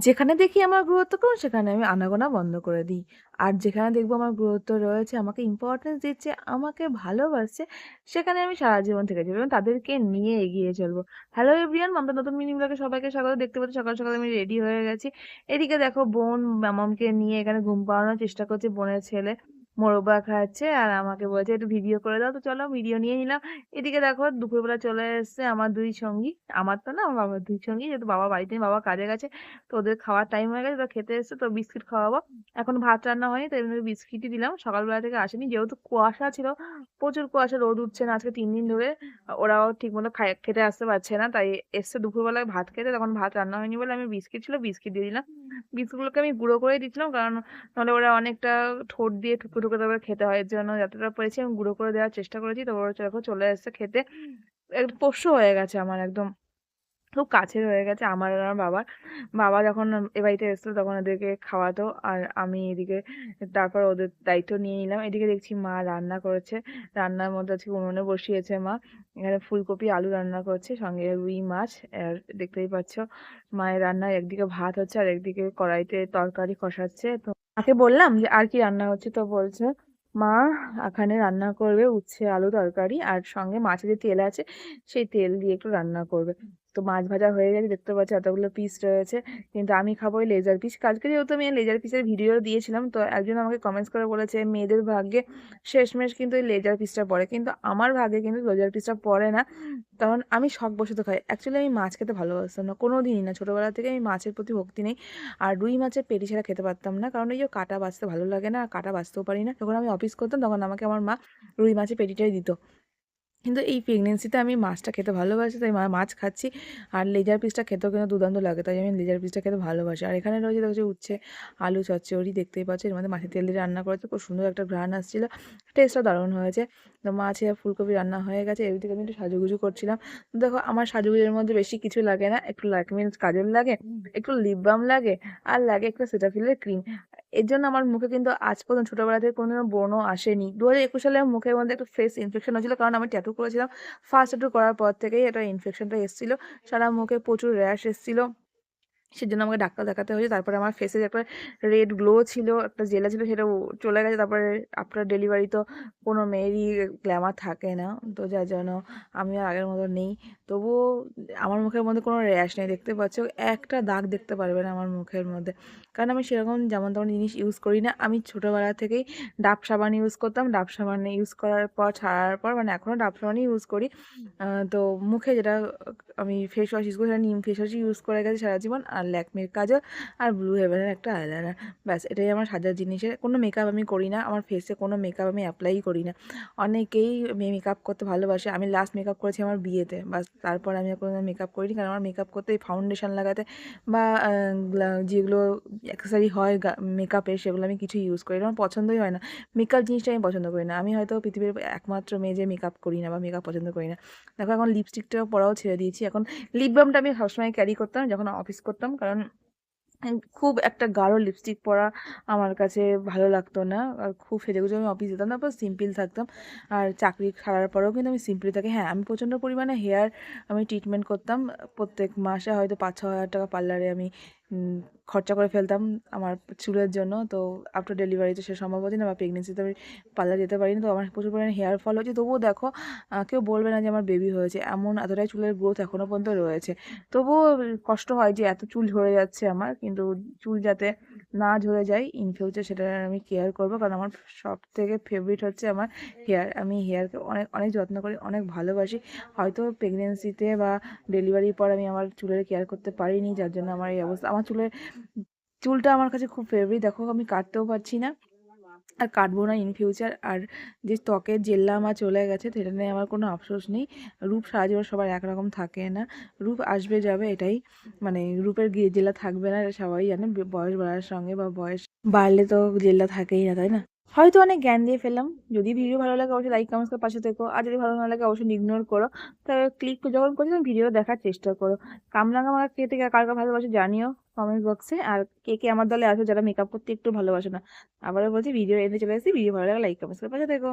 যেখানে দেখি আমার গুরুত্ব কম সেখানে আমি আনাগোনা বন্ধ করে দিই। আর যেখানে দেখবো আমার গুরুত্ব রয়েছে, আমাকে ইম্পোর্টেন্স দিচ্ছে, আমাকে ভালোবাসছে, সেখানে আমি সারা জীবন থেকে যাবো এবং তাদেরকে নিয়ে এগিয়ে চলবো। হ্যালো এভরিওয়ান, মামতার নতুন মিনি ব্লগে সবাইকে স্বাগত। দেখতে পাচ্ছি সকাল সকাল আমি রেডি হয়ে গেছি। এদিকে দেখো বোন মামামকে নিয়ে এখানে ঘুম পাড়ানোর চেষ্টা করছে, বোনের ছেলে মোরব্বা খাচ্ছে আর আমাকে বলছে একটু ভিডিও করে দাও, তো চলো ভিডিও নিয়ে নিলাম। এদিকে দেখো দুপুরবেলা চলে এসেছে আমার দুই সঙ্গী, আমার তো না, আমার বাবার দুই সঙ্গী, যেহেতু বাবা বাড়িতে নেই, বাবা কাজে গেছে। তো ওদের খাওয়ার টাইম হয়ে গেছে, তো খেতে এসেছে, তো বিস্কিট খাওয়াবো। এখন ভাত রান্না হয়নি, তো এমনি বিস্কিটই দিলাম, সকালবেলা থেকে আসেনি যেহেতু কুয়াশা ছিল, প্রচুর কুয়াশা, রোদ উঠছে না আজকে 3 দিন ধরে। ওরাও ঠিক মতো খেতে আসতে পারছে না, তাই এসছে দুপুরবেলায় ভাত খেতে, তখন ভাত রান্না হয়নি বলে আমি বিস্কিট ছিল বিস্কিট দিয়ে দিলাম। বিস্কুটগুলোকে আমি গুঁড়ো করে দিচ্ছিলাম, কারণ নাহলে ওরা অনেকটা ঠোঁট দিয়ে ঠুকরো ঠুকরো তারপরে খেতে হয়, এর জন্য যতটা পেরেছি আমি গুঁড়ো করে দেওয়ার চেষ্টা করেছি। তো ওরা দেখো চলে এসছে খেতে। একদম পোষ্য হয়ে গেছে আমার, একদম খুব কাছের হয়ে গেছে আমার আর আমার বাবার। বাবা যখন এ বাড়িতে এসেছিল তখন ওদেরকে খাওয়াতো, আর আমি এদিকে তারপর ওদের দায়িত্ব নিয়ে নিলাম। এদিকে দেখছি মা রান্না করেছে, রান্নার মধ্যে আজকে উনুনে বসিয়েছে মা। এখানে ফুলকপি আলু রান্না করছে, সঙ্গে রুই মাছ। আর দেখতেই পাচ্ছ মায়ের রান্নায় একদিকে ভাত হচ্ছে আর একদিকে কড়াইতে তরকারি কষাচ্ছে। তো মাকে বললাম যে আর কি রান্না হচ্ছে, তো বলছে মা এখানে রান্না করবে উচ্ছে আলু তরকারি, আর সঙ্গে মাছের যে তেল আছে সেই তেল দিয়ে একটু রান্না করবে। তো মাছ ভাজা হয়ে গেছে, দেখতে পাচ্ছি এতগুলো পিস রয়েছে, কিন্তু আমি খাবো ওই লেজার পিস। কালকে যেহেতু আমি লেজার পিসের ভিডিও দিয়েছিলাম, তো একজন আমাকে কমেন্টস করে বলেছে মেয়েদের ভাগ্যে শেষমেশ কিন্তু ওই লেজার পিসটা পড়ে, কিন্তু আমার ভাগ্যে কিন্তু লেজার পিসটা পড়ে না। কারণ আমি শখবশত খাই, অ্যাকচুয়ালি আমি মাছ খেতে ভালোবাসতাম না কোনো দিনই না, ছোটোবেলা থেকে আমি মাছের প্রতি ভক্তি নেই। আর রুই মাছের পেটি ছাড়া খেতে পারতাম না, কারণ ওই যে কাঁটা বাছতে ভালো লাগে না, আর কাঁটা বাছতেও পারি না। যখন আমি অফিস করতাম তখন আমাকে আমার মা রুই মাছের পেটিটাই দিত। কিন্তু এই প্রেগনেন্সিতে আমি মাছটা খেতে ভালোবাসি, তাই মাছ খাচ্ছি। আর লেজার পিসটা খেতেও কিন্তু দুর্দান্ত লাগে, তাই আমি লেজার পিসটা খেতে ভালোবাসি। আর এখানে রয়েছে দেখছি উচ্ছে আলু চচ্চড়ি, দেখতেই পাচ্ছি এর মধ্যে মাছের তেল দিয়ে রান্না করেছে, খুব সুন্দর একটা ঘ্রাণ আসছিল, টেস্টটা দারুণ হয়েছে। তো মাছে আর ফুলকপি রান্না হয়ে গেছে, এদিকে আমি একটু সাজুগুজু করছিলাম। তো দেখো আমার সাজুগুজুর মধ্যে বেশি কিছু লাগে না, একটু ল্যাকমির কাজল লাগে, একটু লিপ বাম লাগে, আর লাগে একটু সেটাফিলের ক্রিম। এর জন্য আমার মুখে কিন্তু আজ পর্যন্ত ছোটবেলা থেকে কোনোদিনও ব্রণ আসেনি। 2021 সালে আমার মুখের মধ্যে একটা ফেস ইনফেকশন হয়েছিল, কারণ আমি ট্যাটু করেছিলাম। ফার্স্ট ট্যাটু করার পর থেকেই এটা ইনফেকশনটা এসেছিল, সারা মুখে প্রচুর র্যাশ এসেছিল, সেজন্য আমাকে ডাক্তার দেখাতে হয়েছে। তারপরে আমার ফেসে যে একটা রেড গ্লো ছিল, একটা জেলা ছিল, সেটাও চলে গেছে। তারপরে আফটার ডেলিভারি তো কোনো মেয়েরই গ্ল্যামার থাকে না, তো যার জন্য আমি আর আগের মতো নেই। তবুও আমার মুখের মধ্যে কোনো র্যাশ নেই, দেখতে পাচ্ছ একটা দাগ দেখতে পারবে না আমার মুখের মধ্যে, কারণ আমি সেরকম যেমন তেমন জিনিস ইউজ করি না। আমি ছোটোবেলা থেকেই ডাব সাবান ইউজ করতাম, ডাব সাবান ইউজ করার পর ছাড়ার পর মানে এখনও ডাব সাবানই ইউজ করি। তো মুখে যেটা আমি ফেস ওয়াশ ইউজ করি সেটা নিম ফেস ওয়াশই ইউজ করে গেছি সারা জীবন, আর ল্যাকমির কাজল, আর ব্লু হেভেনের একটা আইলাইনার। ব্যাস এটাই আমার সাজার জিনিসের, কোনো মেকআপ আমি করি না, আমার ফেসে কোনো মেকআপ আমি অ্যাপ্লাই করি না। অনেকেই মেকআপ করতে ভালোবাসে, আমি লাস্ট মেকআপ করেছি আমার বিয়েতে, বাস তারপর আমি আর কোনো মেকআপ করিনি, কারণ আমার মেকআপ করতে ফাউন্ডেশন লাগাতে বা যেগুলো অ্যাক্সেসরি হয় মেকআপের, সেগুলো আমি কিছু ইউজ করি না, আমার পছন্দই হয় না। মেকআপ জিনিসটা আমি পছন্দ করি না, আমি হয়তো পৃথিবীর একমাত্র মেয়ে যে মেকআপ করি না বা মেকআপ পছন্দ করি না। দেখো এখন লিপস্টিকটাও পরাও ছেড়ে দিয়েছি, এখন লিপ বামটা আমি সবসময় ক্যারি করতাম যখন অফিস করতাম, কারণ খুব একটা গাঢ় লিপস্টিক পরা আমার কাছে ভালো লাগতো না, আর খুব সেজেগুজে আমি অফিস যেতাম, তারপর সিম্পল থাকতাম। আর চাকরি ছাড়ার পরেও কিন্তু আমি সিম্পলি থাকি। হ্যাঁ, আমি প্রচণ্ড পরিমাণে হেয়ার আমি ট্রিটমেন্ট করতাম, প্রত্যেক মাসে হয়তো 5-6 হাজার টাকা পার্লারে আমি খরচা করে ফেলতাম আমার চুলের জন্য। তো আফটার ডেলিভারিতে সে সম্ভব হচ্ছে না, বা প্রেগনেন্সিতে আমি পার্লার যেতে পারিনি, তো আমার প্রচুর পরিমাণে হেয়ার ফল হয়েছে। তবুও দেখো কেউ বলবে না যে আমার বেবি হয়েছে, এমন এতটাই চুলের গ্রোথ এখনও পর্যন্ত রয়েছে। তবুও কষ্ট হয় যে এত চুল ঝরে যাচ্ছে আমার, কিন্তু চুল যাতে না ঝরে যায় ইন ফিউচার সেটা আমি কেয়ার করবো, কারণ আমার সব থেকে ফেভারিট হচ্ছে আমার হেয়ার। আমি হেয়ারকে অনেক অনেক যত্ন করি, অনেক ভালোবাসি। হয়তো প্রেগনেন্সিতে বা ডেলিভারির পর আমি আমার চুলের কেয়ার করতে পারিনি, যার জন্য আমার এই অবস্থা। আমার চুলটা আমার কাছে খুব ফেভারিট, দেখো আমি কাটতেও পারছি না আর কাটবো না ইন ফিউচার। আর যে ত্বকের জেল্লা আমার চলে গেছে সেটা নিয়ে আমার কোনো আফসোস নেই। রূপ সারা জীবন সবার একরকম থাকে না, রূপ আসবে যাবে, এটাই মানে রূপের জেল্লা থাকবে না, এটা সবাই জানে। বয়স বাড়ার সঙ্গে বা বয়স বাড়লে তো জেল্লা থাকেই না, তাই না? হয়তো অনেক জ্ঞান দিয়ে ফেললাম, যদি ভিডিও ভালো লাগে অবশ্যই লাইক কমেন্টস করে পাশে থেকো, আর যদি ভালো না লাগে অবশ্যই ইগনোর করো। তবে ক্লিক যখন করছো ভিডিও দেখার চেষ্টা করো। কামরাঙা কে থেকে কার কার ভালোবাসে জানিও কমেন্ট বক্সে। আর কে কে আমার দলে আছে যারা মেকআপ করতে একটু ভালোবাসে না। আবারও বলছি ভিডিও এনে চলে এসেছি, ভিডিও ভালো লাগে লাইক কমেন্টস করে পাশে থেকো।